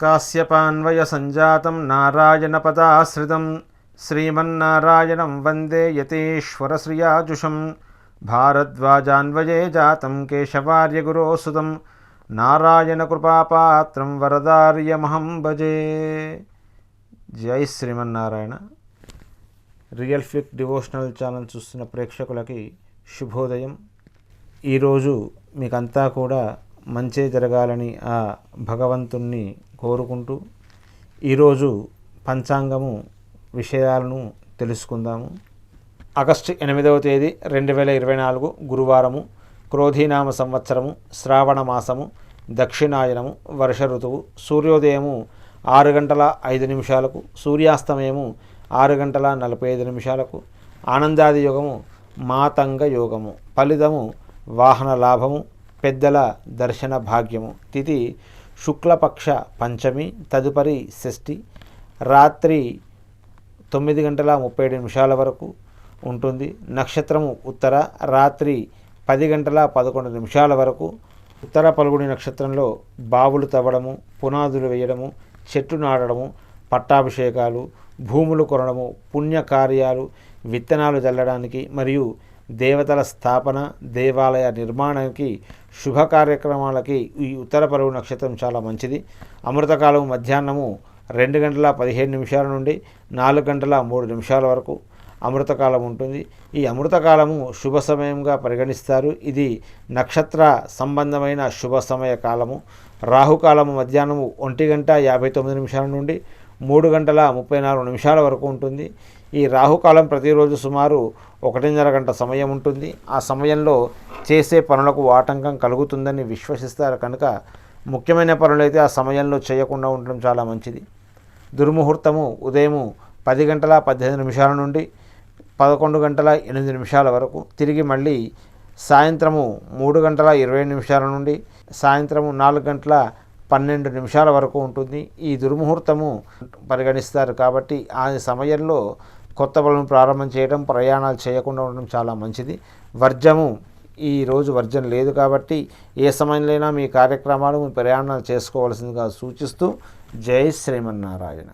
కాశ్యపాన్వయ సంజాతం నారాయణపదాశ్రితం శ్రీమన్నారాయణం వందే యతీశ్వర శ్రియాజుషం భారద్వాజాన్వయే జాతం కేశవార్యగురోసుతం నారాయణ కృపాపాత్రం వరదార్యమహం భజే. జై Srimannarayana. Real ఫిక్ devotional channel చూస్తున్న ప్రేక్షకులకి శుభోదయం. ఈరోజు మీకంతా కూడా మంచే జరగాలని ఆ భగవంతుణ్ణి కోరుకుంటూ ఈరోజు పంచాంగము విషయాలను తెలుసుకుందాము. ఆగస్టు 8వ తేదీ 2024 గురువారము, క్రోధీనామ సంవత్సరము, శ్రావణ మాసము, దక్షిణాయనము, వర్ష ఋతువు. సూర్యోదయము 6 గంటల 5 నిమిషాలకు, సూర్యాస్తమయము 6 గంటల 45 నిమిషాలకు. ఆనందాది యోగము మాతంగ యోగము. ఫలితము వాహన లాభము, పెద్దల దర్శన భాగ్యము. తిథి శుక్లపక్ష పంచమి, తదుపరి షష్ఠి. రాత్రి 9 గంటల 37 నిమిషాల వరకు ఉంటుంది. నక్షత్రము ఉత్తర, రాత్రి 10 గంటల 11 నిమిషాల వరకు. ఉత్తర పల్గుని నక్షత్రంలో బావులు తవ్వడము, పునాదులు వేయడము, చెట్లు నాటడము, పట్టాభిషేకాలు, భూములు కొనడము, పుణ్యకార్యాలు, విత్తనాలు చల్లడానికి మరియు దేవతల స్థాపన, దేవాలయ నిర్మాణానికి, శుభ కార్యక్రమాలకి ఈ ఉత్తర పలుగు నక్షత్రం చాలా మంచిది. అమృతకాలం మధ్యాహ్నము 2 గంటల 15 నిమిషాల నుండి 4 గంటల 3 నిమిషాల వరకు అమృతకాలం ఉంటుంది. ఈ అమృతకాలము శుభ సమయంగా పరిగణిస్తారు. ఇది నక్షత్ర సంబంధమైన శుభ సమయ కాలము. రాహుకాలము మధ్యాహ్నము 1 గంట 59 నిమిషాల నుండి 3 గంటల 34 నిమిషాల వరకు ఉంటుంది. ఈ రాహుకాలం ప్రతిరోజు సుమారు 1.5 గంట సమయం ఉంటుంది. ఆ సమయంలో చేసే పనులకు ఆటంకం కలుగుతుందని విశ్వసిస్తారు కనుక ముఖ్యమైన పనులైతే ఆ సమయంలో చేయకుండా ఉండడం చాలా మంచిది. దుర్ముహూర్తము ఉదయము 10 గంటల 18 నిమిషాల నుండి 11 గంటల 8 నిమిషాల వరకు. తిరిగి మళ్ళీ సాయంత్రము 3 గంటల 20 నిమిషాల నుండి సాయంత్రము 4 గంటల 12 నిమిషాల వరకు ఉంటుంది. ఈ దుర్ముహూర్తము పరిగణిస్తారు కాబట్టి ఆ సమయంలో కొత్త పనులను ప్రారంభం చేయడం, ప్రయాణాలు చేయకుండా ఉండడం చాలా మంచిది. వర్జము ఈరోజు వర్జం లేదు కాబట్టి ఏ సమయంలోనైనా మీ కార్యక్రమాలు, మీ ప్రయాణాలు చేసుకోవాల్సిందిగా సూచిస్తూ జై శ్రీమన్నారాయణ.